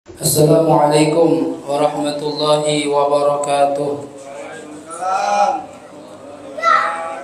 Assalamualaikum warahmatullahi wabarakatuh.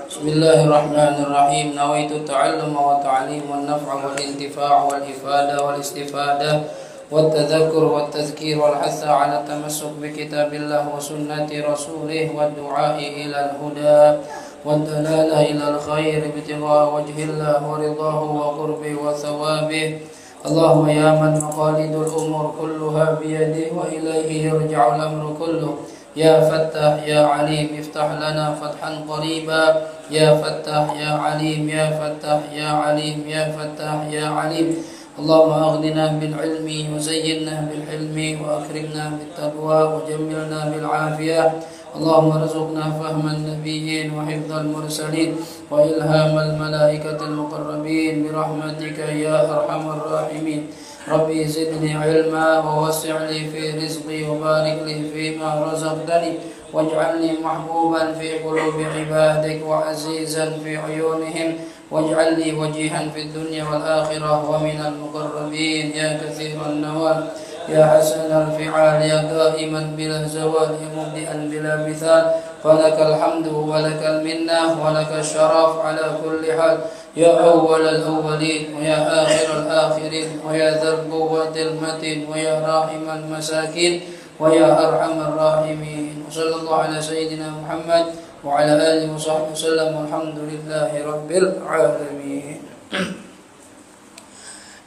Bismillahirrahmanirrahim. Nawaitu ta'alluma wa ta'lim wa naf'a wal intifa' wal ifada wal istifada wat tadhakkur wat tadhkir wal hatha 'ala tamassuk bi kitabillah wa sunnati rasulih wa du'a'i ila al-huda wa dalalah ila al-khair bi tigha wajhillah wa ridahu wa qurbi wa thawabih. Allahumma ya man maqalidul umur kulluha biyadihi wa ilaihi yarja'ul amru kulluh. Ya Fattah ya Alim iftah lana fathan qariba. Ya Fattah ya Alim ya Fattah ya Alim ya Fattah ya Alim. Allahumma aghnina bil ilmi wa zayyinna bil hilmi wa akrimna bit taqwa wa jammilna bil afiyah. Allahumma rzuqna fahman nabiyyin wa hifdzal mursalin wa ilhamal malaikatil muqarrabin bi rahmatika ya arhamar rahimin. Rabbi zidni ilma wa wasi' fi rizqi wa barik li fima razaqtani waj'alni mahbuban fi qulubi ibadik wa azizan fi uyunihim waj'alni wajihan fid dunya wal akhirah wa minal muqarrabin ya katsiran nawal. Ya hasan al-fi'al ya da'iman bila zawal ya mubdi'an bila mithal. Falakal hamdu wa lakal minnah wa lakal syaraf ala kulli hal. Ya awwal al-awwalin wa ya akhir al-akhirin wa ya dhal quwwatil matin wa ya rahimal masakin wa ya arhamar rahimin. Wa sallallahu ala sayyidina Muhammad wa ala alihi wa sahbihi wasallam. Walhamdulillahi rabbil alamin.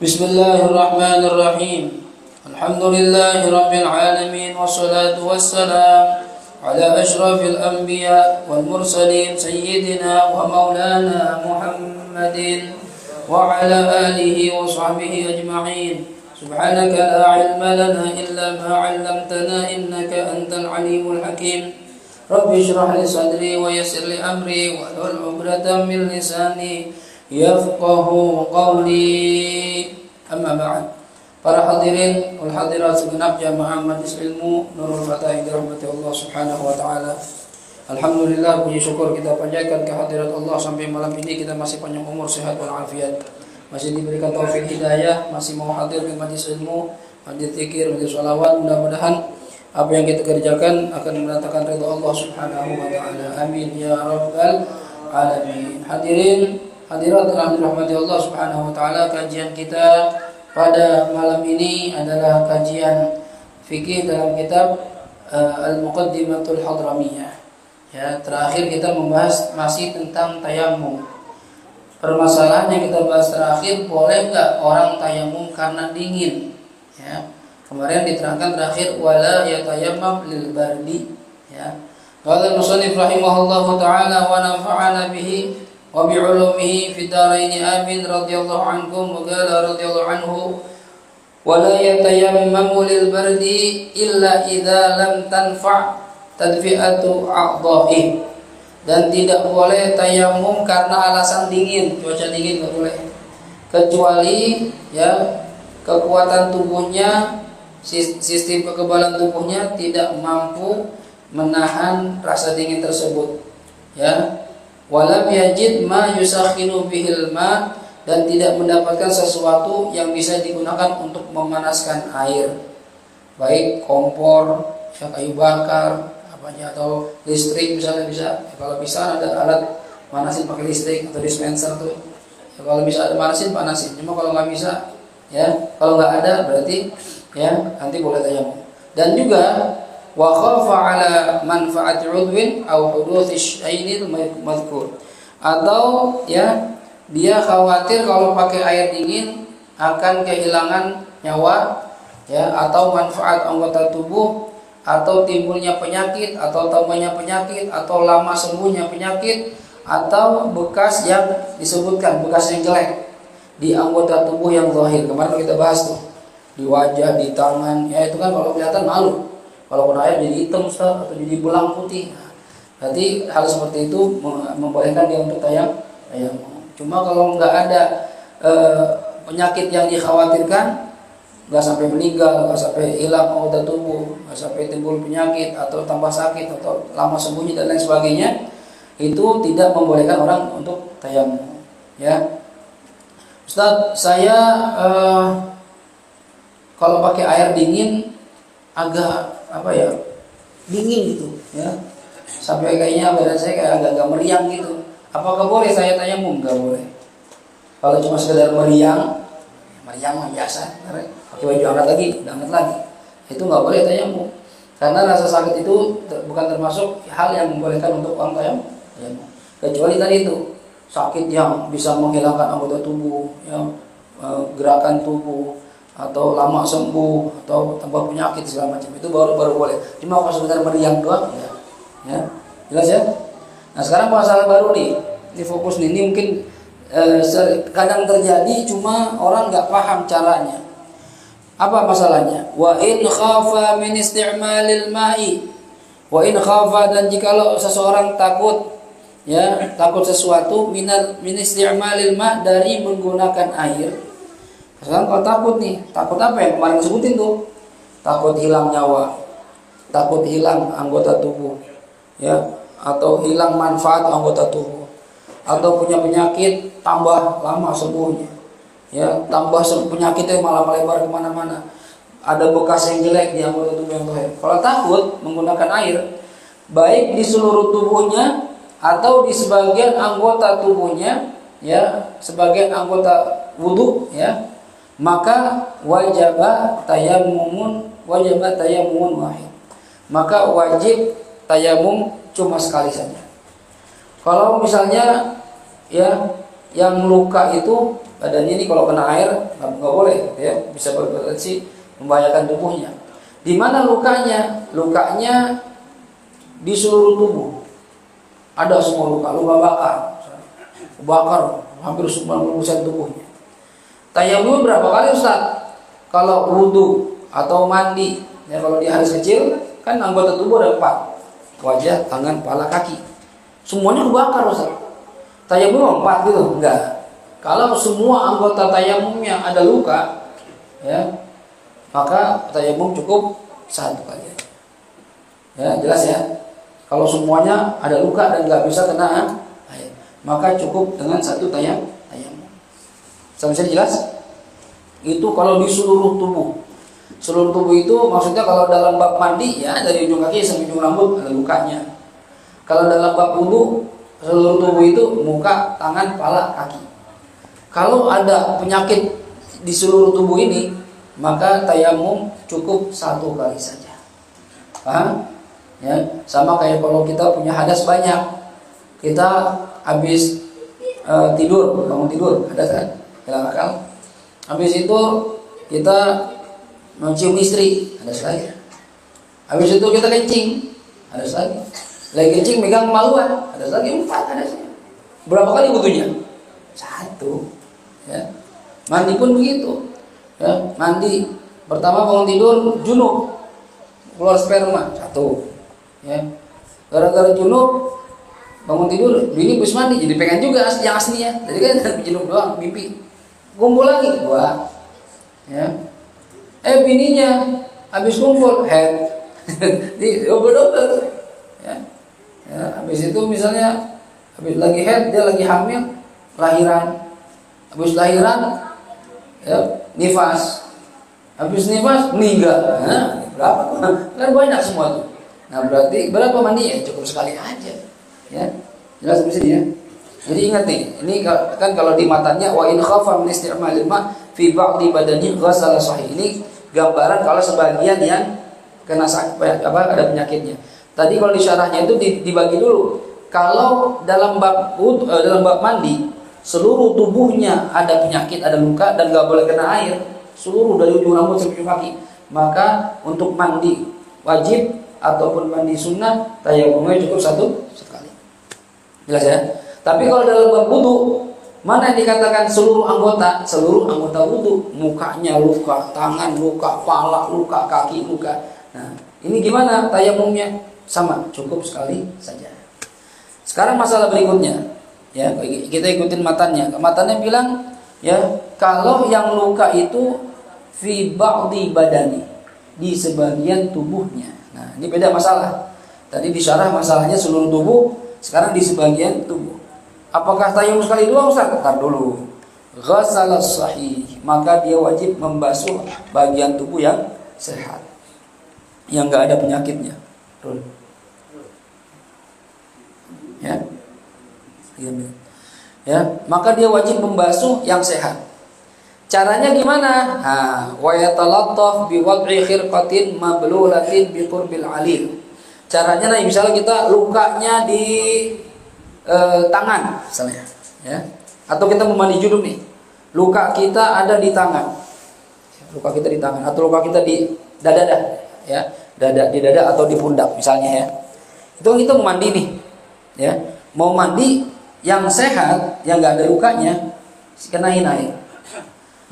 Bismillahirrahmanirrahim. Alhamdulillahi rabbil alamin wassalatu wassalam ala asyrafil anbiya wal mursalin sayyidina wa maulana Muhammadin wa ala alihi wa sahbihi ajma'in. Subhanaka la ilma lana illa ma 'allamtana innaka antal alimul hakim. Rabbi shrah li sadri wa yassir li amri wa hlul 'uqdatam min lisani yafqahu qawli. Amma ba'd. Para hadirin wal hadirat segenap jamaah majelis ilmu Nurul Fatah yang dirahmati Allah Subhanahu wa taala. Alhamdulillah, puji syukur kita panjatkan kehadirat Allah sampai malam ini kita masih panjang umur, sehat wal afiat. Masih diberikan taufik hidayah, masih mau hadir di majelis ilmu, majelis zikir, majelis shalawat. Mudah-mudahan apa yang kita kerjakan akan mendatangkan ridha Allah Subhanahu wa taala. Amin ya rabbal alamin. Hadirin hadirat yang dirahmati Allah Subhanahu wa taala, kajian kita pada malam ini adalah kajian fikih dalam kitab Al-Muqaddimatul Hadramiyah. Ya, terakhir kita membahas masih tentang tayamum. Permasalahan yang kita bahas terakhir, boleh enggak orang tayamum karena dingin? Ya. Kemarin diterangkan terakhir wala yatayammam lil bardi. Ya. Qala al-musannif rahimahullahu taala wa nafa'ana bihi wa bi'ulumihi fid dharain amin radhiyallahu ankum wa qala radhiyallahu anhu wa la yatayammamu lil bardi illa idza lam tanfa' tadfi'atu a'dha'i. Dan tidak boleh tayamum karena alasan dingin, cuaca dingin enggak boleh, kecuali ya kekuatan tubuhnya, sistem kekebalan tubuhnya tidak mampu menahan rasa dingin tersebut. Ya, walam yajid ma yusakhinu bihil ma, dan tidak mendapatkan sesuatu yang bisa digunakan untuk memanaskan air, baik kompor, kayu bakar, apanya, atau listrik misalnya bisa. Ya, kalau bisa ada alat manasin pakai listrik atau dispenser tuh. Ya, kalau bisa ada manasin panasin. Cuma kalau nggak bisa, ya kalau nggak ada berarti ya nanti boleh tayamum. Dan juga wa khafa ala manfaati udwin aw huduthi syai'il madhkur, atau ya dia khawatir kalau pakai air dingin akan kehilangan nyawa, ya, atau manfaat anggota tubuh, atau timbulnya penyakit, atau tambahnya penyakit, atau lama sembuhnya penyakit, atau bekas yang disebutkan, bekas yang jelek di anggota tubuh yang zahir. Kemarin kita bahas tuh, di wajah, di tangan, ya itu kan kalau kelihatan malu. Kalau kena air jadi hitam Ustaz, atau jadi belang putih. Nah, berarti hal seperti itu membolehkan dia untuk tayamum. Cuma kalau nggak ada penyakit yang dikhawatirkan, nggak sampai meninggal, nggak sampai hilang anggota tubuh, nggak sampai timbul penyakit atau tambah sakit atau lama sembuhnya dan lain sebagainya, itu tidak membolehkan orang untuk tayamum. Ya, Ustaz, saya kalau pakai air dingin agak apa ya, dingin gitu ya, sampai kayaknya badan saya kayak agak-agak meriang gitu. Apakah boleh saya tayamum? Nggak boleh. Kalau cuma sekedar meriang mah biasa, pakai baju hangat lagi, hangat lagi, itu nggak boleh tayamum. Karena rasa sakit itu bukan termasuk hal yang membolehkan untuk orang tayamum. Kecuali tadi itu sakit yang bisa menghilangkan anggota tubuh, yang gerakan tubuh, atau lama sembuh, atau tambah penyakit segala macam, itu baru boleh. Cuma kalau sekedar meriang doang, ya, jelas ya. Nah sekarang masalah baru nih, ini fokus nih, ini mungkin kadang terjadi, cuma orang nggak paham caranya. Apa masalahnya? Wa in khafa min isti'malil ma'i, wa in khafa, dan jikalau seseorang takut, ya, takut sesuatu min isti'malil ma', dari menggunakan air. Sekarang kalau takut nih, takut apa yang kemarin sebutin tuh? Takut hilang nyawa, takut hilang anggota tubuh, ya, atau hilang manfaat anggota tubuh, atau punya penyakit tambah lama sembuhnya, ya, tambah penyakitnya malah melebar kemana-mana, ada bekas yang jelek di anggota tubuh yang lain. Kalau takut menggunakan air, baik di seluruh tubuhnya atau di sebagian anggota tubuhnya, ya, sebagian anggota wudu, ya, maka wajib tayamum wahid. Maka wajib tayamum cuma sekali saja. Kalau misalnya, ya, yang luka itu badannya ini kalau kena air nggak boleh, ya, bisa berpotensi membahayakan tubuhnya. Di mana lukanya? Lukanya di seluruh tubuh. Ada semua luka bakar hampir 90% tubuhnya. Tayamum berapa kali Ustaz? Kalau wudu atau mandi, ya, kalau di hadis kecil kan anggota tubuh ada 4, wajah, tangan, kepala, kaki. Semuanya dibakar Ustaz. Tayamum 4 gitu? Enggak. Kalau semua anggota tayamumnya ada luka, ya, maka tayamum cukup 1 kali. Ya, jelas ya. Kalau semuanya ada luka dan nggak bisa kena air, maka cukup dengan 1 tayamum. Sampai jelas? Itu kalau di seluruh tubuh. Seluruh tubuh itu maksudnya kalau dalam bab mandi, ya, dari ujung kaki sampai ujung rambut ada lukanya. Kalau dalam bab wudu, seluruh tubuh itu muka, tangan, kepala, kaki. Kalau ada penyakit di seluruh tubuh ini, maka tayamum cukup 1 kali saja. Paham? Ya, sama kayak kalau kita punya hadas banyak, kita habis tidur, bangun tidur, hadas kan, hilang akal. Habis itu kita mencium istri, hadas lagi. Habis itu kita kencing, hadas lagi. Lagi kencing megang kemaluan, hadas lagi, 4 hadasnya. Berapa kali butuhnya? 1. Ya. Mandi pun begitu. Ya, mandi pertama bangun tidur junub, keluar sperma 1. Ya, gara-gara junub bangun tidur, bini habis mandi jadi pengen juga yang aslinya. Jadi kan junub doang, mimpi kumpul lagi 2. Ya, bininya habis kumpul head di double. Ya, ya, habis itu misalnya habis lagi head, dia lagi hamil, lahiran, habis lahiran, ya, nifas, habis nifas meninggal. Nah, berapa? Kan banyak semua tuh. Nah berarti berapa mandi? Ya cukup sekali aja, ya, jelas di sini ya. Jadi ingat nih, ini kan kalau di matanya wa in khafa min isti'malil ma fi ba'di badani ghasala sahih. Ini gambaran kalau sebagian yang kena ada penyakitnya. Tadi kalau di syarahnya itu dibagi dulu. Kalau dalam bab mandi, seluruh tubuhnya ada penyakit, ada luka dan nggak boleh kena air, seluruh dari ujung rambut sampai ujung kaki, maka untuk mandi wajib ataupun mandi sunnah, tayamumnya cukup 1 sekali. Jelas ya? Tapi kalau dalam bab wudu, mana yang dikatakan seluruh anggota wudu, mukanya luka, tangan luka, kepala luka, kaki luka. Nah, ini gimana tayamumnya? Sama, cukup sekali saja. Sekarang masalah berikutnya, ya, kita ikutin matanya. Matanya bilang, ya, kalau yang luka itu fi ba'di badani, di sebagian tubuhnya. Nah, ini beda masalah. Tadi di syarah masalahnya seluruh tubuh, sekarang di sebagian tubuh. Apakah tayamum sekali doang Ustaz? Bentar dulu. Ghasala sahih. maka dia wajib membasuh bagian tubuh yang sehat, yang nggak ada penyakitnya. Ya, ya, maka dia wajib membasuh yang sehat. Caranya gimana? Wa yatalattaf bi wad'i khirqatin mablulatin bi qurbil alil. Caranya misalnya kita lukanya di tangan misalnya, ya. Atau kita mau mandi junub nih. Luka kita ada di tangan. Luka kita di tangan atau luka kita di dada, ya. Di dada atau di pundak misalnya, ya. Itu kita mau mandi nih. Ya, mau mandi yang sehat, yang nggak ada lukanya, kenain air.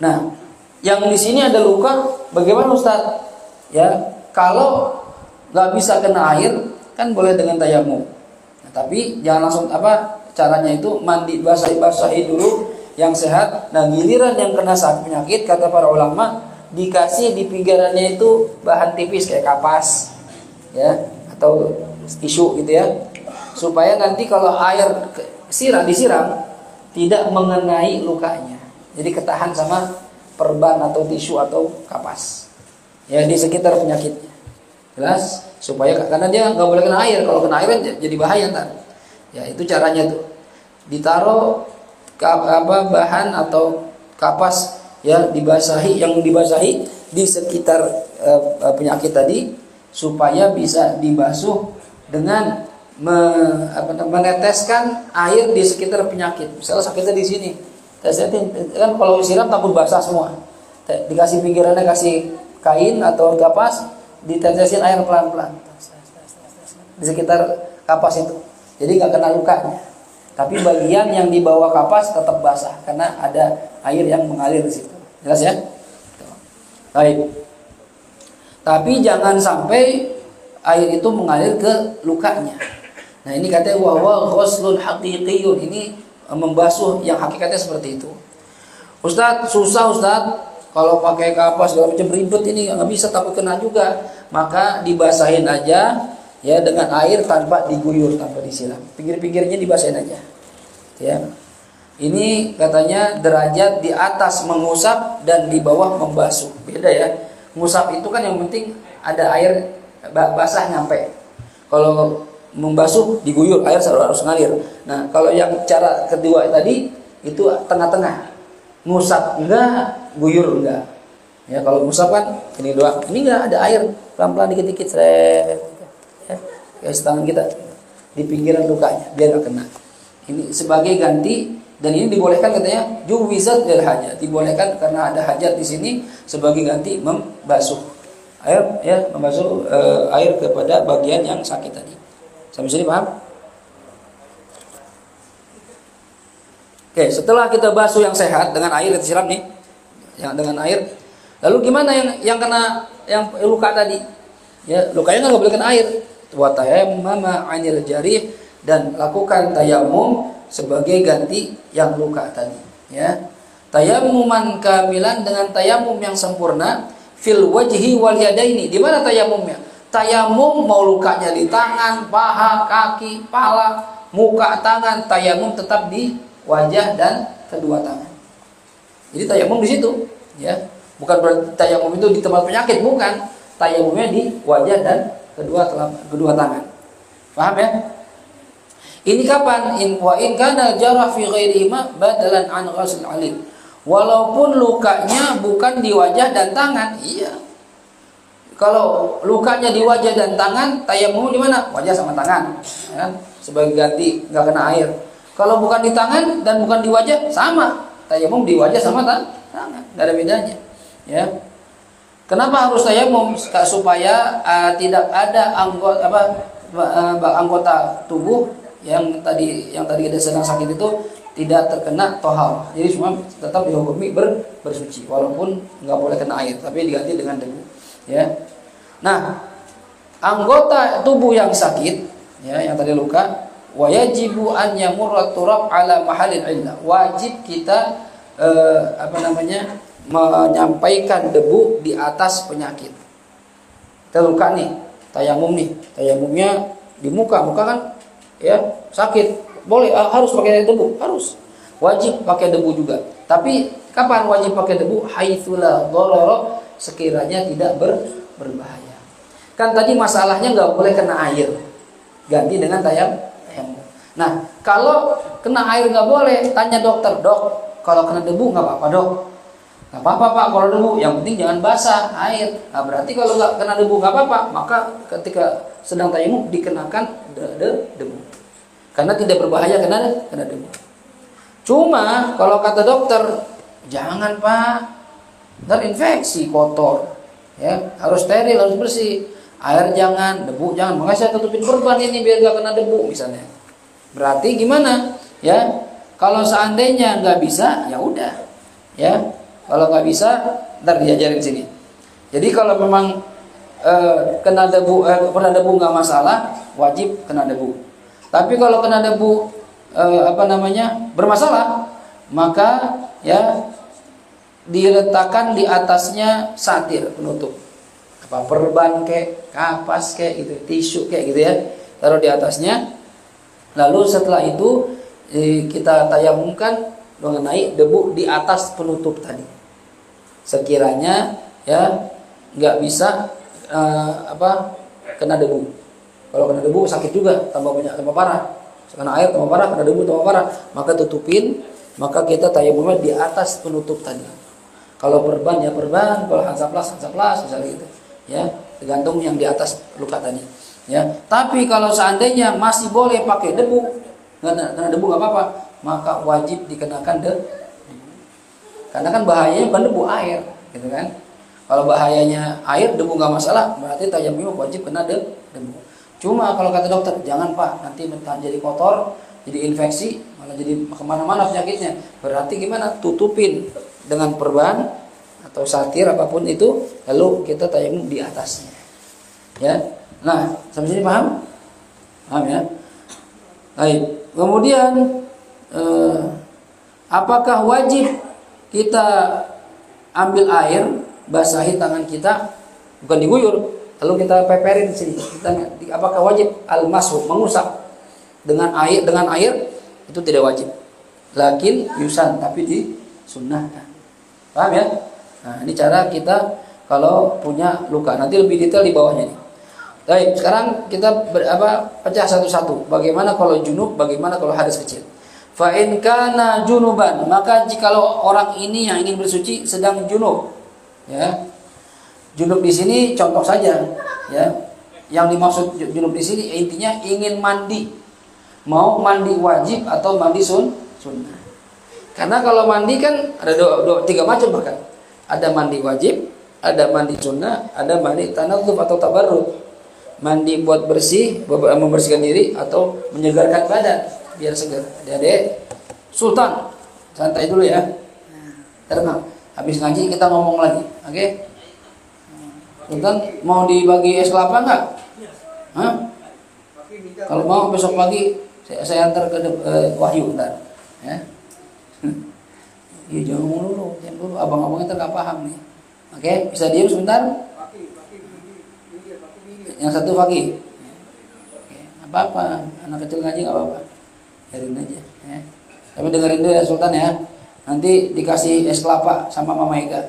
Nah, yang di sini ada luka, bagaimana Ustaz? Ya, kalau nggak bisa kena air, kan boleh dengan tayamum. Nah, tapi jangan langsung caranya itu mandi basahi dulu yang sehat. Nah, giliran yang kena sakit penyakit, kata para ulama, dikasih di pinggirannya itu bahan tipis kayak kapas, ya, atau tisu gitu ya. Supaya nanti kalau air disiram tidak mengenai lukanya, jadi ketahan sama perban atau tisu atau kapas, ya, di sekitar penyakitnya. Jelas? Supaya karena dia nggak boleh kena air, kalau kena air jadi bahaya ntar. Ya, itu caranya tuh, ditaruh bahan atau kapas, ya, yang dibasahi di sekitar penyakit tadi supaya bisa dibasuh dengan meneteskan air di sekitar penyakit. Misalnya sakitnya di sini, kan kalau siram takut basah semua. Dikasih pinggirannya, kasih kain atau kapas, ditetesin air pelan-pelan di sekitar kapas itu. Jadi nggak kena lukanya. Tapi bagian yang di bawah kapas tetap basah karena ada air yang mengalir di situ. Jelas ya? Baik. Tapi jangan sampai air itu mengalir ke lukanya. Nah, ini katanya wa ghuslun haqiqiyun, ini membasuh yang hakikatnya seperti itu. Ustaz, susah Ustaz, kalau pakai kapas segala macam ribet, ini nggak bisa, takut kena juga. Maka dibasahin aja, ya, dengan air tanpa diguyur, tanpa disiram. Pinggir-pinggirnya dibasahin aja. Ya. Ini katanya derajat di atas mengusap dan di bawah membasuh. Beda ya. Ngusap itu kan yang penting ada air basah nyampe. Kalau membasuh diguyur, air selalu harus ngalir. Nah, kalau yang cara kedua tadi itu tengah-tengah. Ngusap enggak, guyur enggak. Ya, kalau ngusap kan ini doang. Ini enggak, ada air pelan-pelan dikit-dikit, seret. Ya, kayak tangan kita di pinggiran lukanya biar enggak kena. Ini sebagai ganti, dan ini dibolehkan katanya juwizat lil hajat. Dibolehkan karena ada hajat di sini sebagai ganti membasuh air, ya, membasuh air kepada bagian yang sakit tadi. Sampai sini paham? Oke, setelah kita basuh yang sehat dengan air, kita siram nih, yang dengan air. Lalu gimana yang kena, yang luka tadi? Ya, lukanya nggak boleh kena air. Wa tayammama 'anil jarih, dan lakukan tayamum sebagai ganti yang luka tadi. Ya, tayammuman kamilan, dengan tayamum yang sempurna. Fil wajhi wal yadaini. Di mana tayamumnya? Tayamum mau lukanya di tangan, paha, kaki, pala, muka, tangan, tayamum tetap di wajah dan kedua tangan. Jadi tayamum di situ, ya. Bukan berarti tayamum itu di tempat penyakit, bukan. Tayamumnya di wajah dan kedua tangan. Paham ya? Ini kapan? In kana jarah fi ghairihima badalan an ghusl alim. Walaupun lukanya bukan di wajah dan tangan, iya. Kalau lukanya di wajah dan tangan, tayamum di mana? Wajah sama tangan, ya, sebagai ganti, nggak kena air. Kalau bukan di tangan dan bukan di wajah, sama, tayamum di wajah sama tangan, nggak ada bedanya. Ya, kenapa harus tayamum? Supaya tidak ada anggota tubuh yang tadi ada sedang sakit itu tidak terkena tohal. Jadi semua tetap dihukumi bersuci, walaupun nggak boleh kena air, tapi diganti dengan debu. Ya, nah, anggota tubuh yang sakit, ya, yang tadi luka, wajibu an yamurrat turab ala mahallil illah. Wajib kita menyampaikan debu di atas penyakit. Kita luka nih, tayamumnya di muka kan, ya, sakit, boleh harus pakai debu, harus wajib pakai debu juga. Tapi Kapan wajib pakai debu? Haitsula dharara, sekiranya tidak berbahaya. Kan tadi masalahnya nggak boleh kena air, ganti dengan tayamum. Nah, kalau kena air nggak boleh, tanya dokter, dok, kalau kena debu nggak apa-apa dok? Nggak apa-apa pak, kalau debu, yang penting jangan basah air. Nah, berarti kalau nggak kena debu nggak apa-apa, maka ketika sedang tayamum dikenakan debu, karena tidak berbahaya kena debu. Cuma kalau kata dokter, jangan pak, ntar infeksi, kotor, ya harus steril, harus bersih. Air jangan, debu jangan. Makanya saya tutupin perban ini biar nggak kena debu misalnya. Berarti gimana? Ya, kalau seandainya nggak bisa, ya udah. Ya, kalau nggak bisa, ntar diajarin sini. Jadi kalau memang kena debu, pernah debu nggak masalah, wajib kena debu. Tapi kalau kena debu bermasalah, maka ya diletakkan di atasnya satir penutup. Apa perban kek, kapas kek gitu, tisu kek gitu ya. Taruh di atasnya. Lalu setelah itu kita tayamumkan mengenai debu di atas penutup tadi. Sekiranya ya nggak bisa kena debu. Kalau kena debu sakit juga, tambah banyak, tambah parah. Kena air tambah parah, kena debu tambah parah. Maka tutupin, maka kita tayamumnya di atas penutup tadi. Kalau perban ya perban, kalau hansaplas misalnya gitu. Ya, tergantung yang di atas luka tadi. Ya, tapi kalau seandainya masih boleh pakai debu, kena debu nggak apa-apa, maka wajib dikenakan debu. Karena kan bahayanya bukan debu, air, gitu kan? Kalau bahayanya air, debu nggak masalah, berarti tayamum wajib kena debu. Cuma kalau kata dokter, jangan pak, nanti jadi kotor, jadi infeksi, malah jadi kemana-mana penyakitnya. Berarti gimana? Tutupin dengan perban atau satir apapun itu, lalu kita tayamum di atasnya. Ya. Nah, sampai sini paham? Paham ya? Baik. Kemudian apakah wajib kita ambil air, basahi tangan kita, bukan diguyur, lalu kita peperin sini. Apakah wajib al-mashu, mengusap dengan air itu tidak wajib. Lakin yusan, tapi disunnahkan. Paham ya? Nah, ini cara kita kalau punya luka. Nanti lebih detail di bawahnya nih. Baik, sekarang kita pecah satu-satu. Bagaimana kalau junub, bagaimana kalau hadas kecil. Fa in kana junuban, maka jikalau orang ini yang ingin bersuci sedang junub, ya. Junub di sini contoh saja, ya. Yang dimaksud junub di sini intinya ingin mandi. Mau mandi wajib atau mandi sunnah. Karena kalau mandi kan ada tiga macam bahkan. Ada mandi wajib, ada mandi sunnah, ada mandi tanadzuf atau tabarruk. Mandi buat bersih, membersihkan diri atau menyegarkan badan biar segar. Adik-adik Sultan, santai dulu ya. Tenang. Habis ngaji kita ngomong lagi, oke? Sultan mau dibagi es kelapa enggak? Hah? Kalau mau besok pagi saya antar ke Wahyu ntar, ya. Iya jangan ngomong dulu, abang-abangnya ntar nggak paham nih. Oke, bisa diam sebentar? Yang satu Fakih. Apa-apa, anak kecil ngaji nggak apa-apa, dengerin aja. Ya. Tapi dengerin dulu ya Sultan ya. Nanti dikasih es kelapa sama Mama Ega.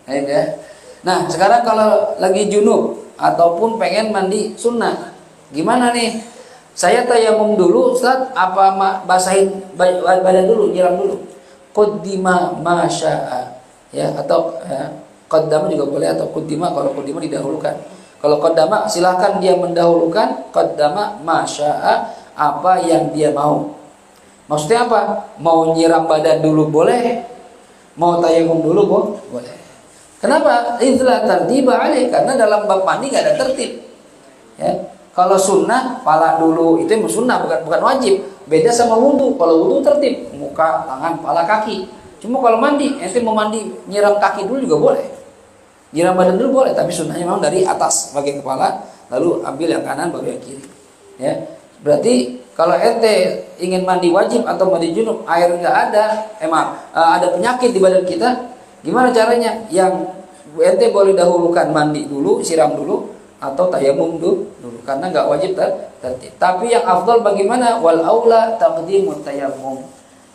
Ya. Nah sekarang kalau lagi junub ataupun pengen mandi sunnah, gimana nih? Saya tayamum dulu, Ustaz, apa basahin badan dulu, nyiram dulu. Qaddima masya'a, ya, atau ya, qaddama juga boleh, atau qaddima kalau qaddima didahulukan. Kalau qaddama silahkan dia mendahulukan, qaddama masya'a, apa yang dia mau. Maksudnya apa? Mau nyiram badan dulu boleh, mau tayamum dulu boleh. Kenapa? Itulah tertiba alaih, karena dalam bab mandi nggak ada tertib. Ya. Kalau sunnah, pala dulu, itu yang sunnah, bukan wajib. Beda sama wudu. Kalau wudu tertib, muka, tangan, pala, kaki. Cuma kalau mandi, ente mau mandi nyiram kaki dulu juga boleh, nyiram badan dulu boleh, tapi sunnahnya memang dari atas bagian kepala, lalu ambil yang kanan bagian kiri. Ya, berarti kalau ente ingin mandi wajib atau mandi junub, air nggak ada, ada penyakit di badan kita, gimana caranya? Yang ente boleh dahulukan mandi dulu, siram dulu, atau tayamum dulu, karena nggak wajib tertib. Tapi yang afdal bagaimana? Wal aula taqdimut tayammum.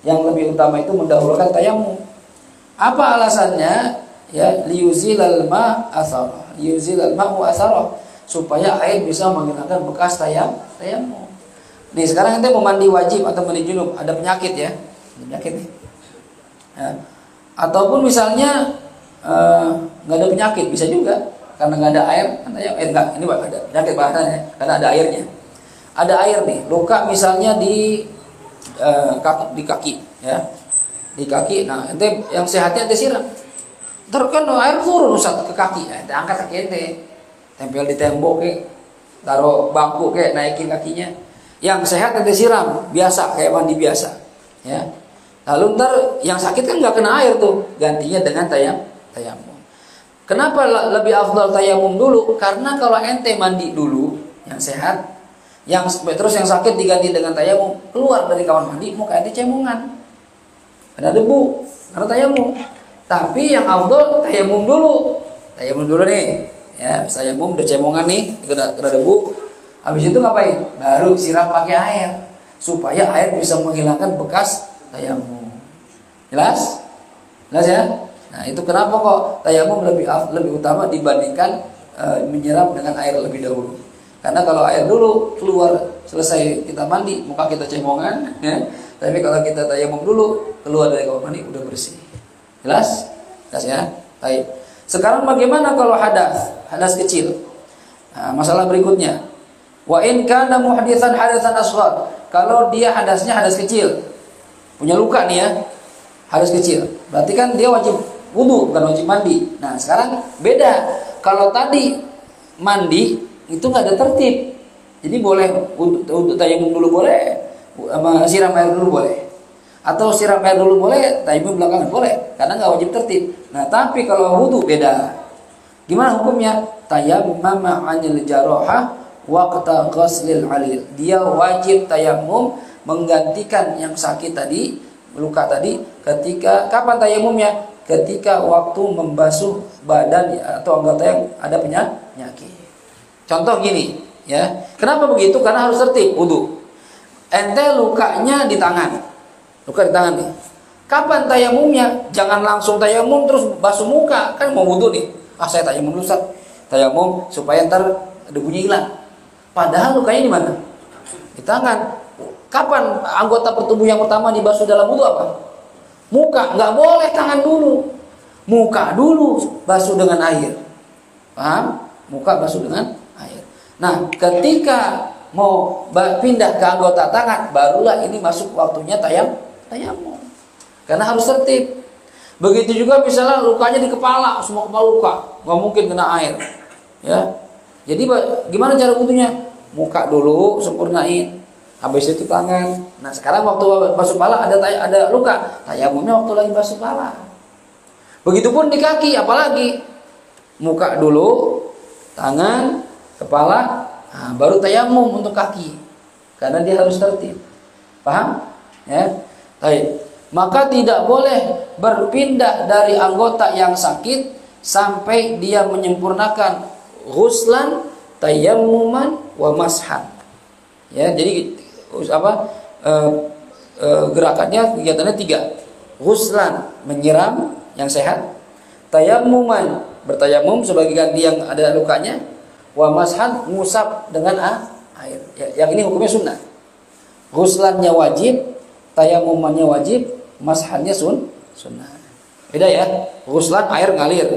yang lebih utama itu mendahulukan tayamum. Apa alasannya? Ya, liyuzilal ma athara. Liyuzilal ma'u athara, supaya air bisa menghilangkan bekas tayamum. Nih sekarang ente mau mandi wajib atau mandi junub, ada penyakit ya. Penyakit nih. Ya. Ataupun misalnya nggak ada penyakit, bisa juga karena nggak ada air, enggak, ini ada penyakit bahasanya karena ada airnya. Ada air nih, luka misalnya di kaki, ya, di kaki. Nah, ente yang sehatnya ente siram. Ntar kan air turun Ustaz ke kaki, ente angkat kaki ente, tempel di tembok taruh bangku naikin kakinya. Yang sehat ente siram, biasa kayak mandi biasa, ya. Lalu ntar yang sakit kan nggak kena air tuh, gantinya dengan tayamum. Kenapa lebih afdal tayamum dulu? Karena kalau ente mandi dulu, yang sehat, terus yang sakit diganti dengan tayamum, keluar dari kamar mandi mau kayak cemongan, ada debu karena tayamum. Tapi yang afdal tayamum dulu nih, ya. Tayamum udah cemongan nih, kena debu, habis itu ngapain? Baru siram pakai air supaya air bisa menghilangkan bekas tayamum. Jelas ya. Nah, itu kenapa kok tayamum lebih utama dibandingkan menyiram dengan air lebih dahulu. Karena kalau air dulu keluar, selesai kita mandi, muka kita cemongan, ya. Tapi kalau kita tayamum dulu, keluar dari kamar mandi udah bersih. Jelas ya. Baik. Sekarang bagaimana kalau hadas kecil? Nah, masalah berikutnya. Wa in kana muhditsan hadatsan asghar. Kalau dia hadasnya hadas kecil, punya luka nih ya, hadas kecil, berarti kan dia wajib wudu, bukan wajib mandi. Nah, sekarang beda. Kalau tadi mandi itu nggak ada tertib, jadi boleh untuk tayamum dulu boleh, siram air dulu boleh, atau siram air dulu boleh, tayamum belakangan boleh, karena nggak wajib tertib. Nah, tapi kalau wudu beda. Gimana hukumnya? Tayammama 'anil jarahah waqta ghuslil 'alil. Dia wajib tayamum menggantikan yang sakit tadi, luka tadi, ketika kapan tayamumnya? Ketika waktu membasuh badan atau anggota yang ada penyakit. Contoh gini, ya. Kenapa begitu? Karena harus tertib wudu. Ente lukanya di tangan. Luka di tangan nih. Kapan tayamumnya? Jangan langsung tayamum terus basuh muka, kan mau wudu nih. Saya tayamum dulu, Ustaz. Tayamum supaya ntar debunya hilang. Padahal lukanya di mana? Di tangan. Kapan anggota tubuh yang pertama dibasuh dalam wudu apa? Muka. Nggak boleh tangan dulu. Muka dulu basuh dengan air. Paham? Muka basuh dengan air. Nah, ketika mau pindah ke anggota tangan, barulah ini masuk waktunya tayamum. Karena harus tertib. Begitu juga misalnya lukanya di kepala, semua kepala luka, nggak mungkin kena air, ya. Jadi gimana cara wudunya? Muka dulu sempurnain, habis itu tangan. Nah, sekarang waktu basuh kepala ada luka, tayamumnya waktu lagi basuh kepala. Begitupun di kaki, apalagi muka dulu, tangan, kepala, nah, baru tayamum untuk kaki, karena dia harus tertib. Paham? Ya. Baik. Maka tidak boleh berpindah dari anggota yang sakit sampai dia menyempurnakan ghuslan, tayammuman, wa mashan. Ya, jadi gerakannya, kegiatannya 3. Ghuslan, menyiram yang sehat. Tayammuman, bertayamum sebagai ganti yang ada lukanya. Wa mashan, ngusap dengan air. Ya, yang ini hukumnya sunnah. Ghuslannya wajib, tayamumannya wajib, mashannya sunnah. Beda ya. Ghuslan air ngalir,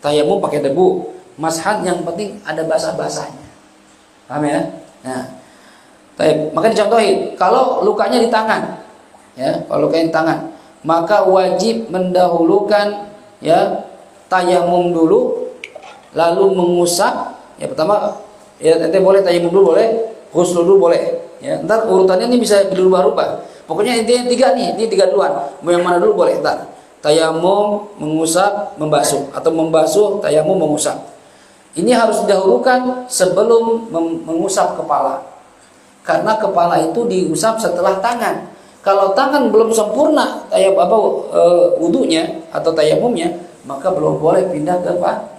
tayamum pakai debu, mashan yang penting ada basah-basahnya. Paham ya? Nah, maka dicontohin, kalau lukanya di tangan, ya, kalau lukanya di tangan, maka wajib mendahulukan, ya, tayamum dulu, lalu mengusap. Ya, pertama, ya, nanti boleh tayamum dulu boleh, ghusl dulu boleh. Ya, ntar urutannya ini bisa berubah-ubah. Pokoknya intinya 3 nih, ini 3 duluan. Mau yang mana dulu boleh ntar. Tayamum, mengusap, membasuh, atau membasuh, tayamum, mengusap. Ini harus didahulukan sebelum mengusap kepala. Karena kepala itu diusap setelah tangan. Kalau tangan belum sempurna wudunya atau tayamumnya, maka belum boleh pindah ke kepala.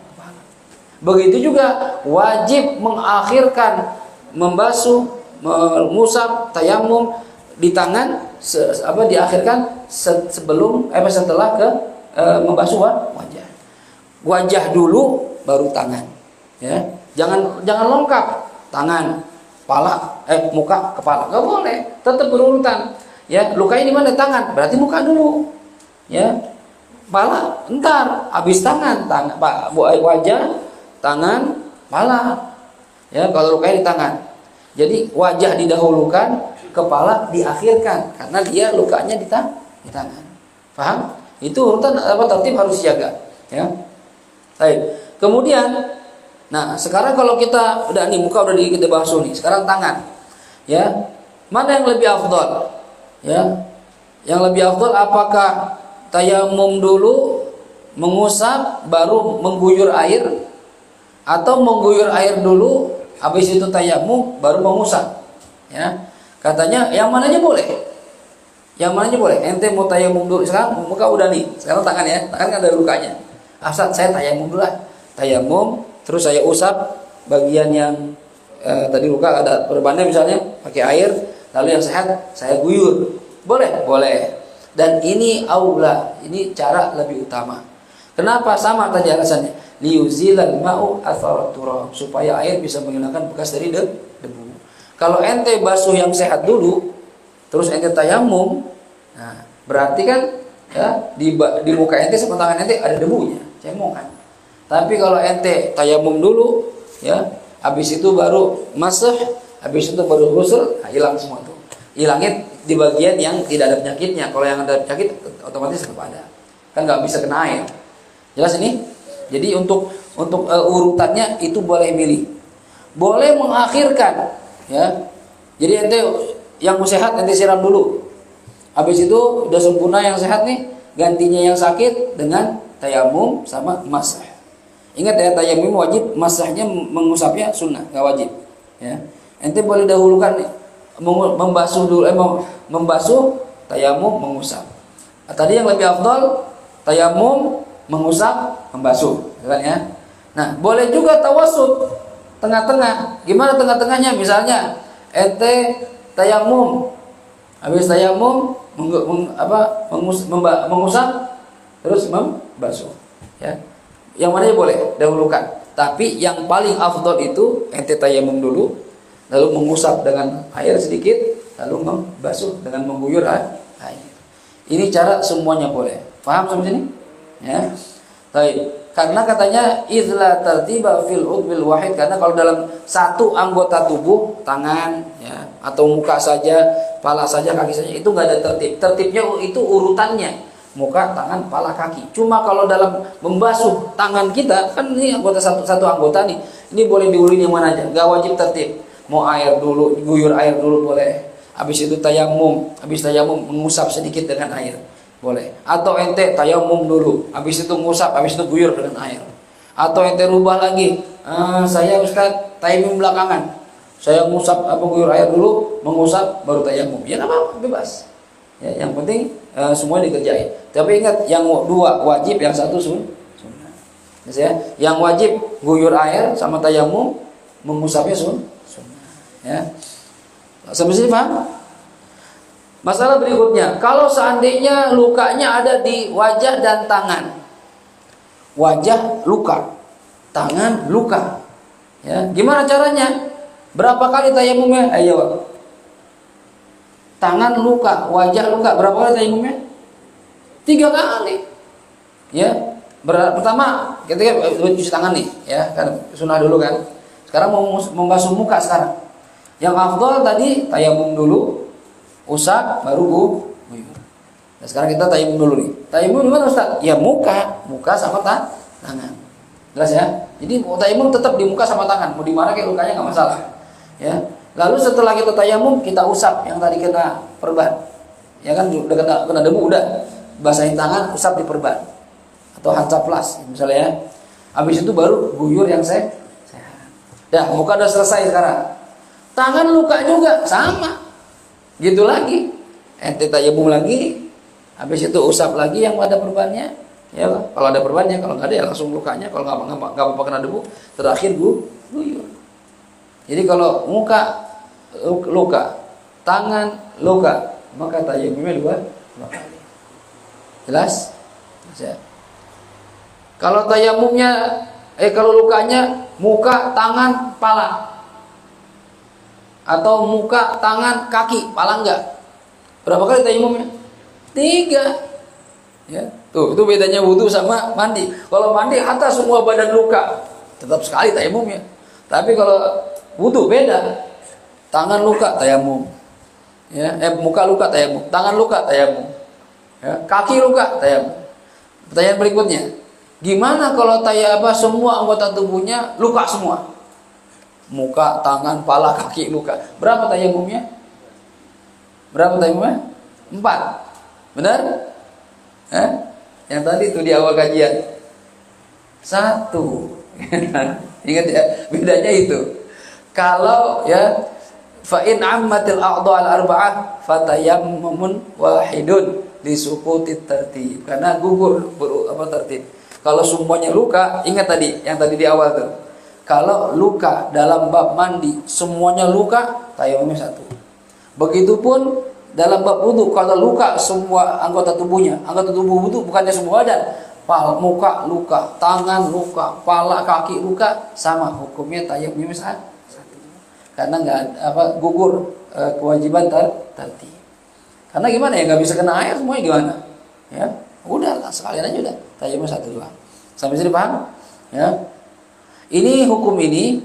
Begitu juga wajib mengakhirkan membasuh, mengusap, tayamum di tangan diakhirkan sebelum setelah ke membasuh wajah. Wajah dulu baru tangan, ya. Jangan lengkap tangan, kepala, muka, kepala. Enggak boleh, tetap berurutan. Ya, lukanya di mana? Tangan. Berarti muka dulu. Ya. Kepala entar, habis tangan, wajah, tangan, kepala. Ya, kalau lukanya di tangan. Jadi wajah didahulukan, kepala diakhirkan karena dia lukanya di tangan. Paham? Itu urutan tertib harus jaga, ya. Baik. Kemudian, nah sekarang kalau kita udah nih muka udah kita basuh nih, sekarang tangan, ya. Mana yang lebih afdal? Ya, yang lebih afdal apakah tayamum dulu, mengusap, baru mengguyur air, atau mengguyur air dulu, habis itu tayamum, baru mengusap? Ya, katanya yang mananya boleh. Yang mananya boleh. Ente mau tayamum dulu, sekarang muka udah nih, sekarang tangan ya, tangan kan ada lukanya. Ustaz, saya tayamum dulu lah. Tayamum, terus saya usap bagian yang tadi luka ada perbannya misalnya pakai air, lalu yang sehat saya guyur. Boleh? Boleh. Dan ini aula, ini cara lebih utama. Kenapa? Sama tadi alasannya. Liyuzilal ma'u atharat turab, supaya air bisa menghilangkan bekas dari debu. Kalau ente basuh yang sehat dulu, terus ente tayamum, nah berarti kan ya di muka ente sama tangan ente ada debunya, cemongan. Tapi kalau ente tayamum dulu, ya, habis itu baru masah, habis itu baru ghusl, nah, hilang semua tuh. Hilangnya di bagian yang tidak ada penyakitnya. Kalau yang ada penyakit otomatis tetap ada. Kan nggak bisa kena air. Jelas ini? Jadi untuk urutannya itu boleh milih. Boleh mengakhirkan, ya. Jadi ente yang mau sehat ente siram dulu. Habis itu udah sempurna yang sehat nih, gantinya yang sakit dengan tayamum sama masah. Ingat ya, tayamum wajib, masahnya mengusapnya sunnah, nggak wajib. Ya, ente boleh dahulukan membasuh dulu, membasuh, tayamum, mengusap. Tadi yang lebih afdal tayamum, mengusap, membasuh, kan ya. Nah, boleh juga tawasud, tengah-tengah. Gimana tengah-tengahnya? Misalnya ente tayamum, habis tayamum mengusap, terus membasuh, ya. Yang mana boleh dahulukan. Tapi yang paling afdal itu ente tayamum dulu, lalu mengusap dengan air sedikit, lalu membasuh dengan mengguyur air. Ini cara semuanya boleh. Paham sampai sini? Ya. Baik. Karena katanya idza tartiba fil udbil wahid, karena kalau dalam satu anggota tubuh, tangan ya, atau muka saja, kepala saja, kaki saja, itu enggak ada tertib. Tertibnya itu urutannya. Muka, tangan, kepala, kaki. Cuma kalau dalam membasuh tangan kita, kan ini anggota satu anggota nih. Ini boleh diulin yang mana aja, enggak wajib tertib. Mau air dulu, guyur air dulu boleh. Habis itu tayamum, habis tayamum mengusap sedikit dengan air. Boleh. Atau ente tayamum dulu, habis itu ngusap, habis itu guyur dengan air. Atau ente rubah lagi. Saya Ustaz tayamum belakangan. Saya ngusap guyur air dulu, mengusap baru tayamum. Ya enggak apa-apa, bebas. Ya, yang penting semua dikerjain. Tapi ingat, yang dua wajib, yang satu sunnah. Ya, yang wajib guyur air sama tayamum, mengusapnya sunnah. Ya. Sampai sini paham? Masalah berikutnya, kalau seandainya lukanya ada di wajah dan tangan. Wajah luka, tangan luka. Ya, gimana caranya? Berapa kali tayamumnya? Ayo. Tangan luka, wajah luka, berapa kali tayamumnya? 3 kali. Ya. Pertama, ketika cuci tangan nih, ya, kan sunnah dulu kan. Sekarang mau membasuh muka sekarang. Yang afdal tadi tayamum dulu, usap, baru guyur. Nah, sekarang kita tayamum dulu nih. Tayamum di mana Ustaz? Ya muka sama tangan. Jelas ya? Jadi tayamum tetap di muka sama tangan. Mau di mana kayak lukanya nggak masalah. Ya. Lalu setelah kita tayamum, kita usap yang tadi kena perban. Ya kan udah kena debu, udah basahin tangan, usap di perban atau hancaplas misalnya ya. Habis itu baru guyur yang sehat. Dah, muka udah selesai sekarang. Tangan luka juga sama. Gitu lagi. Ente tayamum lagi, habis itu usap lagi yang ada perbannya. Ya, kalau ada perbannya, kalau nggak ada ya langsung lukanya. Kalau nggak apa-apa kena debu, terakhir guyur. Jadi kalau muka luka, tangan luka, maka tayamumnya dua kali. Jelas? Ya. Kalau tayamumnya kalau lukanya muka, tangan, pala, atau muka, tangan, kaki, pala enggak, berapa kali tayamumnya? 3. Ya, tuh itu bedanya wudu sama mandi. Kalau mandi hatta semua badan luka, tetap sekali tayamumnya. Tapi kalau wudu beda, tangan luka tayamum, ya, muka luka tayamum, tangan luka tayamum, ya, kaki luka tayamum. Pertanyaan berikutnya, gimana kalau semua anggota tubuhnya luka semua? Muka, tangan, pala, kaki luka. Berapa tayamumnya? 4. Benar? Yang tadi itu di awal kajian 1. Ingat ya, bedanya itu. Kalau ya fa in ammatil a'dha al arba'ah fatayammumun wahidun lisuqutit tartib. Karena gugur tertib. Kalau semuanya luka, ingat tadi yang tadi di awal tuh. Kalau luka dalam bab mandi semuanya luka, tayamumnya 1. Begitupun dalam bab wudu, kalau luka semua anggota tubuhnya, anggota tubuh wudu bukannya semua badan, muka luka, tangan luka, pala, kaki luka, sama hukumnya tayamumnya 1. Karena nggak gugur kewajiban tertib. Karena gimana ya, nggak bisa kena air semuanya gimana? Ya, udah sekalian aja udah tayamum 1 doang. Sampai sini paham? Ya. Ini hukum ini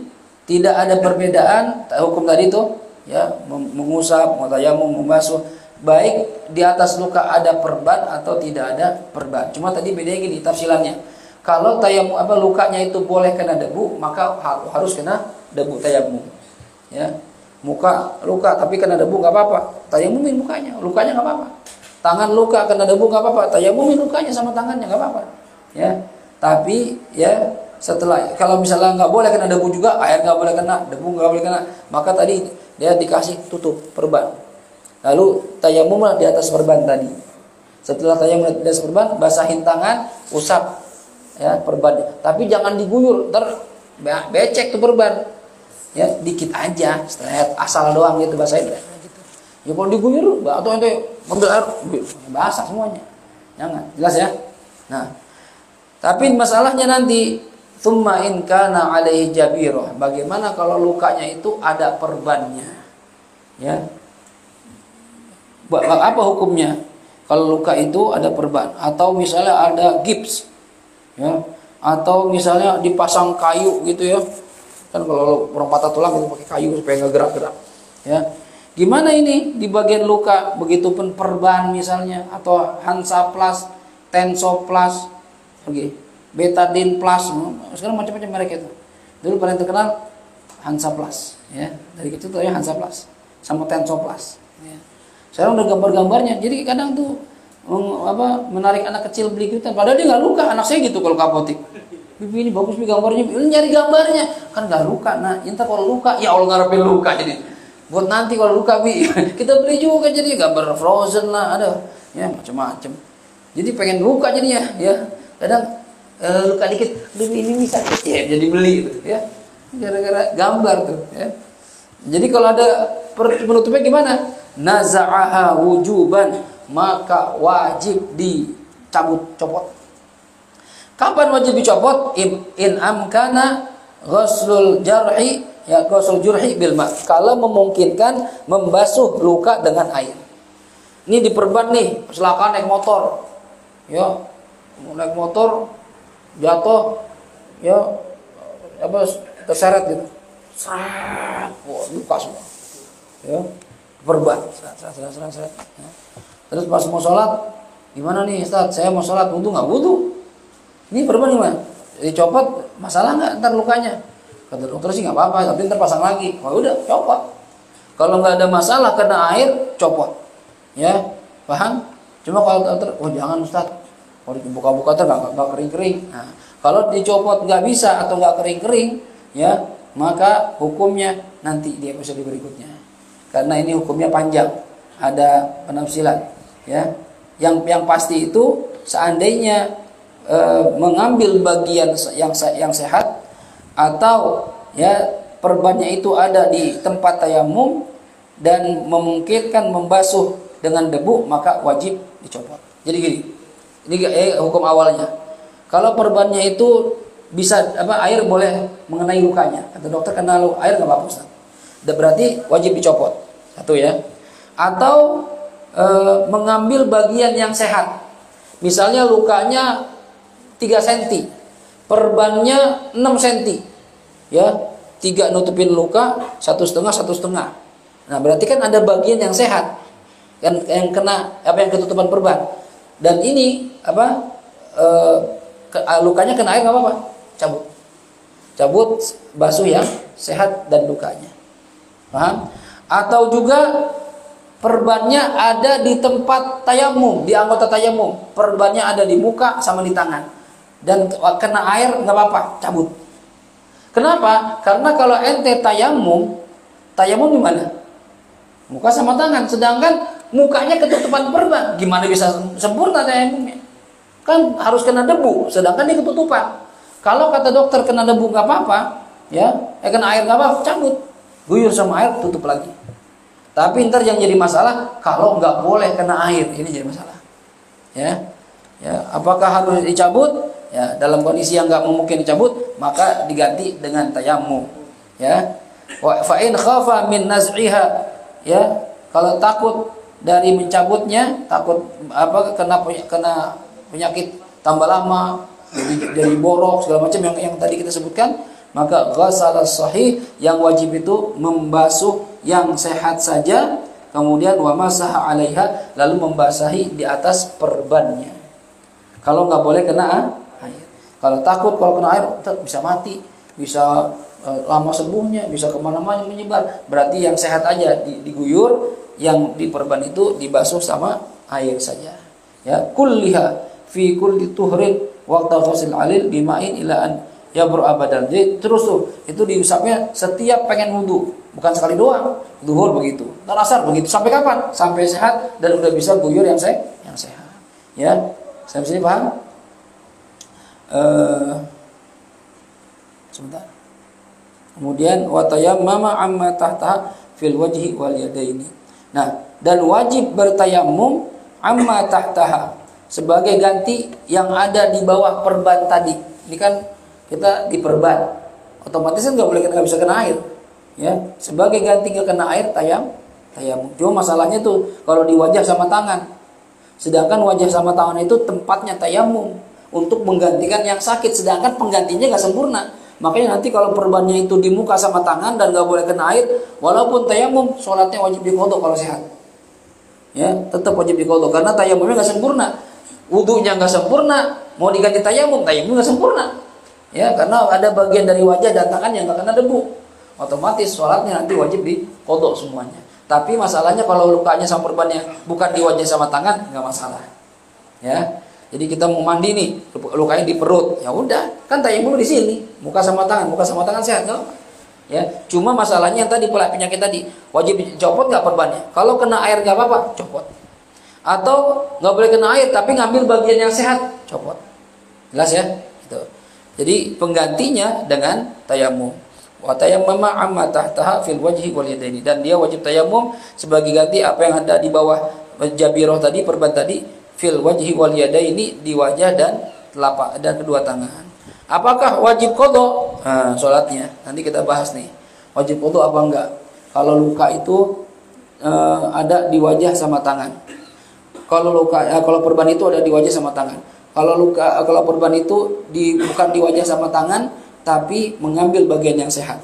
tidak ada perbedaan hukum tadi itu, ya, mengusap, tayamum, membasuh, baik di atas luka ada perban atau tidak ada perban. Cuma tadi bedanya gini tafsilannya. Kalau tayamum lukanya itu boleh kena debu, maka harus kena debu tayamum. Ya. Muka luka tapi kena debu nggak apa-apa, tayamumin mukanya, lukanya nggak apa-apa. Tangan luka kena debu nggak apa-apa, tayamumin lukanya sama tangannya nggak apa-apa. Ya. Tapi ya setelah, kalau misalnya nggak boleh kena debu juga, air nggak boleh kena, debu nggak boleh kena, maka tadi dia dikasih tutup perban. Lalu tayamumlah di atas perban tadi. Setelah tayamum di atas perban, basahin tangan, usap ya perban. Tapi jangan diguyur, ntar becek tuh perban. Ya dikit aja, asal doang gitu basahin. Gitu. Ya kalau diguyur, atau ente ambil air, basah semuanya. Jangan, jelas ya. Nah, tapi masalahnya nanti tsumma in kana alaihi jabirah. Bagaimana kalau lukanya itu ada perbannya? Ya. Apa hukumnya? Kalau luka itu ada perban atau misalnya ada gips. Ya. Atau misalnya dipasang kayu gitu ya. Kan kalau orang patah tulang itu pakai kayu supaya nggak gerak-gerak. Ya. Gimana ini di bagian luka? Begitupun perban misalnya atau Hansaplast, Tensoplast, Betadine Plus, sekarang macam-macam merek itu. Dulu paling terkenal Hansaplast, ya. Dari kecil tuh ya Hansaplast sama Tensoplast. Ya. Sekarang udah gambar-gambarnya. Jadi kadang tuh menarik anak kecil beli gitu. Padahal dia nggak luka. Anak saya gitu kalau ke apotek. Bibi ini bagus nih gambarnya. Nyari gambarnya kan nggak luka. Nah, entar kalau luka, ya Allah ngarepin luka jadi. Buat nanti kalau luka bi, kita beli juga jadi gambar Frozen lah, ada, ya macam-macam. Jadi pengen luka jadinya, ya. Kadang luka dikit, ini bisa ya jadi beli gitu, ya. Gara-gara gambar tuh, ya. Jadi kalau ada penutupnya gimana? Naza'aha wujuban, maka wajib dicabut, copot. Kapan wajib dicopot? In amkana ghuslul jarhi, ya ghuslul jurhi bil ma. Kalau memungkinkan membasuh luka dengan air. Ini diperban nih, kecelakaan naik motor. Ya, naik motor jatuh, ya terseret gitu. Seret, luka semua. Ya, perban. Seret. Ya. Terus pas mau sholat, gimana nih Ustaz? Saya mau sholat, wudu nggak wudu? Ini perban gimana? Dicopot, masalah nggak ntar lukanya? Kata dokter sih nggak apa-apa, tapi ntar pasang lagi. Wah udah, copot. Kalau nggak ada masalah kena air, copot. Ya, paham? Cuma kalau dokter, oh jangan Ustaz, kalau dibuka-buka ntar nggak kering-kering. Nah, kalau dicopot nggak bisa atau nggak kering-kering, ya maka hukumnya nanti di episode berikutnya. Karena ini hukumnya panjang, ada penafsiran. Ya, yang pasti itu seandainya mengambil bagian yang sehat atau ya perbannya itu ada di tempat tayamum, dan memungkinkan membasuh dengan debu, maka wajib dicopot. Jadi gini, ini hukum awalnya. Kalau perbannya itu bisa air boleh mengenai lukanya, kata dokter kena air nggak apa-apa Ustaz. Berarti wajib dicopot. Satu ya. Atau mengambil bagian yang sehat. Misalnya lukanya 3 cm, perbannya 6 cm. Ya, 3 nutupin luka, 1,5. Nah, berarti kan ada bagian yang sehat yang kena yang ketutupan perban. Dan ini lukanya kena air nggak apa-apa, cabut basuh yang sehat dan lukanya. Paham? Atau juga perbannya ada di tempat tayamum, di anggota tayamum, perbannya ada di muka sama di tangan, dan kena air nggak apa-apa, cabut. Kenapa? Karena kalau ente tayamum di mana? Muka sama tangan, sedangkan mukanya ketutupan perban, gimana bisa sempurna tayamumnya? Kan harus kena debu, sedangkan dia ketutupan. Kalau kata dokter kena debu nggak apa-apa, ya, kena air nggak apa-apa, cabut, guyur sama air, tutup lagi. Tapi ntar yang jadi masalah kalau nggak boleh kena air, ini jadi masalah. Ya, apakah harus dicabut? Ya, dalam kondisi yang nggak memungkinkan dicabut, maka diganti dengan tayamum. Ya, fa in khafa min naz'iha, ya, kalau takut dari mencabutnya, takut kena penyakit tambah lama, jadi borok segala macam yang tadi kita sebutkan, maka ghasal sahih, yang wajib itu membasuh yang sehat saja, kemudian wa masaha 'alaiha, lalu membasahi di atas perbannya. Kalau nggak boleh kena air. Kalau takut kalau kena air bisa mati, bisa lama sembuhnya, bisa kemana-mana menyebar. Berarti yang sehat aja diguyur, yang di perban itu dibasuh sama air saja. Ya, kulliha fi kulli tuhrin waqta ghusil alil bima'in ila an yabru abadan. Jadi terus tuh itu diusapnya setiap pengen wudu, bukan sekali doang. Zuhur begitu, dan asar begitu. Sampai kapan? Sampai sehat dan udah bisa guyur yang sehat. Ya, sampai sini paham? Sebentar. Kemudian wa tayammama amma tahta fil wajhi wal yadaini. Nah, dan wajib bertayamum amma tahtaha, sebagai ganti yang ada di bawah perban tadi. Ini kan kita di perban, otomatis kan nggak bisa kena air, ya. Sebagai ganti nggak kena air, tayamum. Cuma masalahnya tuh kalau di wajah sama tangan, sedangkan wajah sama tangan itu tempatnya tayamum untuk menggantikan yang sakit, sedangkan penggantinya nggak sempurna. Makanya nanti kalau perbannya itu di muka sama tangan dan nggak boleh kena air, walaupun tayamum, sholatnya wajib diqodho kalau sehat. Ya, tetap wajib diqodho karena tayamumnya nggak sempurna, wudunya nggak sempurna, mau diganti tayamum nggak sempurna. Ya, karena ada bagian dari wajah dan tangan yang nggak kena debu, otomatis sholatnya nanti wajib diqodho semuanya. Tapi masalahnya kalau lukanya sama perbannya bukan di wajah sama tangan, nggak masalah. Ya. Jadi kita mau mandi nih, lukanya di perut, ya udah, kan tayamum di sini, muka sama tangan sehat, no? Ya, cuma masalahnya yang tadi penyakit tadi, wajib copot nggak perbannya? Kalau kena air nggak apa-apa, copot. Atau nggak boleh kena air, tapi ngambil bagian yang sehat, copot. Jelas ya? Gitu. Jadi penggantinya dengan tayamum. Wa tayammama amma tahtaha fil wajhi wal yadaini, dan dia wajib tayamum sebagai ganti apa yang ada di bawah jabirah tadi, perban tadi, fil wajhi wal yadaini, di wajah dan telapak dan kedua tangan. Apakah wajib qodho? Nah, sholatnya nanti kita bahas nih. Wajib qodho apa enggak? Kalau luka itu ada di wajah sama tangan. Kalau perban itu ada di wajah sama tangan. Kalau perban itu bukan di wajah sama tangan, tapi mengambil bagian yang sehat.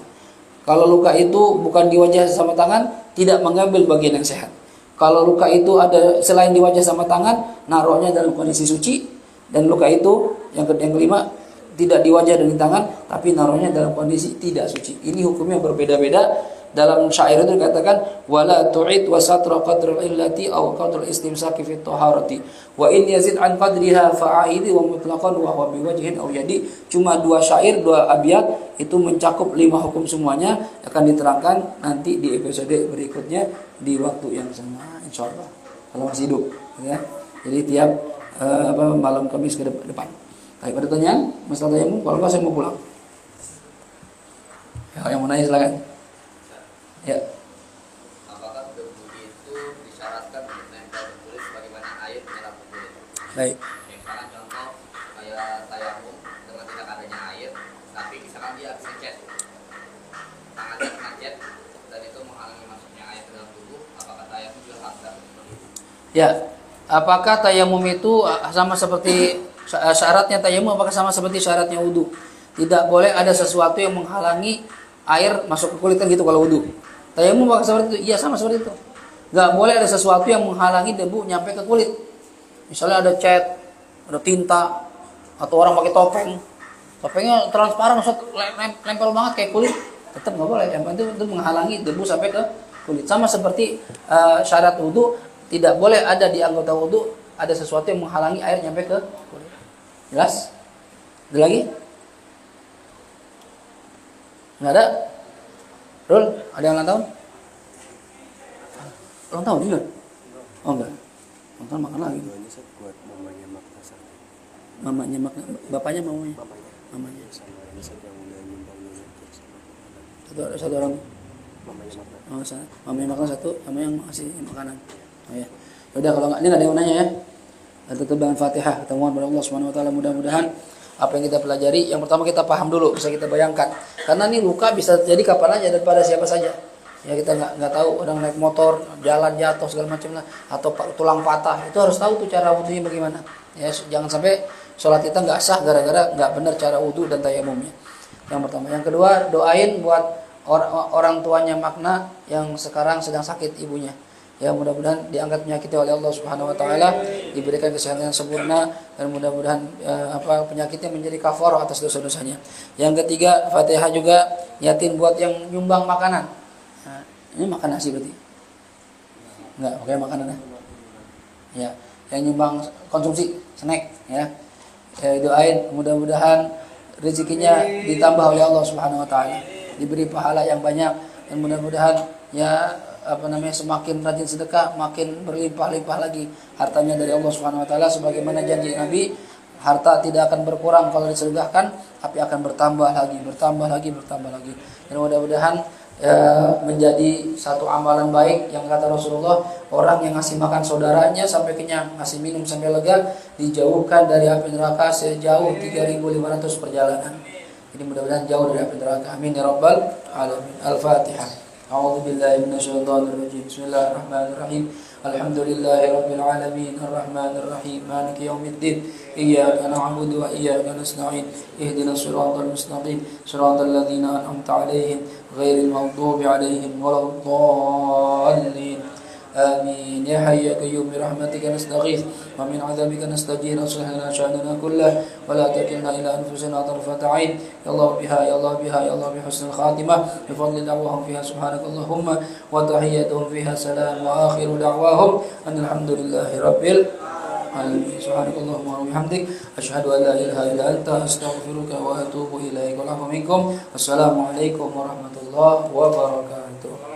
Kalau luka itu bukan di wajah sama tangan, tidak mengambil bagian yang sehat. Kalau luka itu ada selain di wajah sama tangan, naruhnya dalam kondisi suci. Dan luka itu yang kelima, tidak di wajah dan di tangan, tapi naruhnya dalam kondisi tidak suci. Ini hukumnya berbeda-beda. Dalam syair itu dikatakan wala tu'id wa satra qadrul illati aw qadrul istimsaki fi taharati wa in yazid an qadriha fa'idi wa mutlaqan wa huwa biwajhin aw yadi. Cuma 2 syair, 2 abiyat itu mencakup 5 hukum semuanya, akan diterangkan nanti di episode berikutnya di waktu yang sama insyaallah kalau masih hidup, ya. Jadi tiap malam Kamis ke depan. Baik, ada pertanyaan? Masalah tayamum, kalau enggak saya mau pulang. Ya, yang mau nanya silakan. Ya. Apakah Baik. Misalkan contoh kayak tayamum dengan tidak adanya air, tapi misalkan dia habis ngechat, tangannya kena cat dan itu menghalangi masuknya air ke dalam tubuh, apakah tayamum juga harus? Ya, apakah tayamum itu sama seperti syaratnya tayamum? Apakah sama seperti syaratnya wudu? Tidak boleh ada sesuatu yang menghalangi air masuk ke kulit kan gitu kalau wudu. Tayamum apakah seperti itu? Iya sama seperti itu. Gak boleh ada sesuatu yang menghalangi debu nyampe ke kulit. Misalnya ada cat, ada tinta, atau orang pakai topeng, topengnya transparan, lempel banget kayak kulit, tetap nggak boleh. Yang penting itu menghalangi debu sampai ke kulit. Sama seperti syarat wudu, tidak boleh ada di anggota wudu ada sesuatu yang menghalangi air nyampe ke kulit. Jelas? Ada lagi? Nggak ada? Rul, ada yang ulang tahun? Ulang tahun juga? Oh enggak. Ulang tahun makan lagi. Buat mamanya Makna Sakti. Mamanya Makna, bapaknya mamanya? Bapaknya. Mamanya. Sama yang yang udah nyumbang donatur sama Satu orang. mamanya Makna. Oh, mamanya makan satu, sama yang masih makanan. Oh ya. Udah kalau nggak ini nggak ada yang nanya ya. Dan tutup dengan Fatihah. Kita mohon kepada Allah Subhanahu wa taala mudah-mudahan apa yang kita pelajari yang pertama kita paham dulu, bisa kita bayangkan. Karena ini luka bisa terjadi kapan aja dan pada siapa saja. Ya kita nggak tahu orang naik motor, jalan jatuh segala macam lah, atau tulang patah. Itu harus tahu tuh cara wudunya bagaimana. Ya jangan sampai sholat kita nggak sah gara-gara nggak benar cara wudu dan tayamumnya. Yang pertama, yang kedua doain buat orang tuanya Makna yang sekarang sedang sakit ibunya. Ya mudah-mudahan diangkat penyakitnya oleh Allah Subhanahu wa taala, diberikan kesehatan yang sempurna dan mudah-mudahan penyakitnya menjadi kafarah atas dosa-dosanya. Yang ketiga, Fatihah juga niatin buat yang nyumbang makanan. Nah, ini makan nasi berarti? Enggak, pakai makanan ya. Ya, yang nyumbang konsumsi snack ya. Doain mudah-mudahan rezekinya ditambah oleh Allah Subhanahu wa taala, diberi pahala yang banyak dan mudah-mudahan ya semakin rajin sedekah makin berlimpah-limpah lagi hartanya dari Allah Subhanahu wa taala, sebagaimana janji Nabi, harta tidak akan berkurang kalau disedekahkan tapi akan bertambah lagi. Dan mudah-mudahan menjadi satu amalan baik yang kata Rasulullah, orang yang ngasih makan saudaranya sampai kenyang, ngasih minum sampai lega, dijauhkan dari api neraka sejauh 3.500 perjalanan. Jadi mudah-mudahan jauh dari api neraka. Amin ya rabbal alamin. Al-Fatihah. أعوذ بالله من الشيطان الرجيم بسم الله الرحمن الرحيم الحمد لله رب العالمين الرحمن الرحيم مالك يوم الدين إياك نعبد وإياك نستعين اهدنا الصراط المستقيم صراط الذين أنعمت عليهم غير المغضوب عليهم ولا الضالين آمين يا حي يا قيوم برحمتك نستغيث ومن عذابك نستجير أصلح لنا شأننا كله ولا تكلنا إلى أنفسنا طرفة عين يا الله بها يا الله بها يا الله بحسن الخاتمة بفضل دعواهم فيها سبحانك اللهم وتحيتهم فيها سلام وآخر دعواهم أن الحمد لله رب العالمين سبحانك اللهم وبحمدك أشهد أن لا إله إلا أنت أستغفرك وأتوب إليك والعفو منكم والسلام عليكم ورحمة الله وبركاته.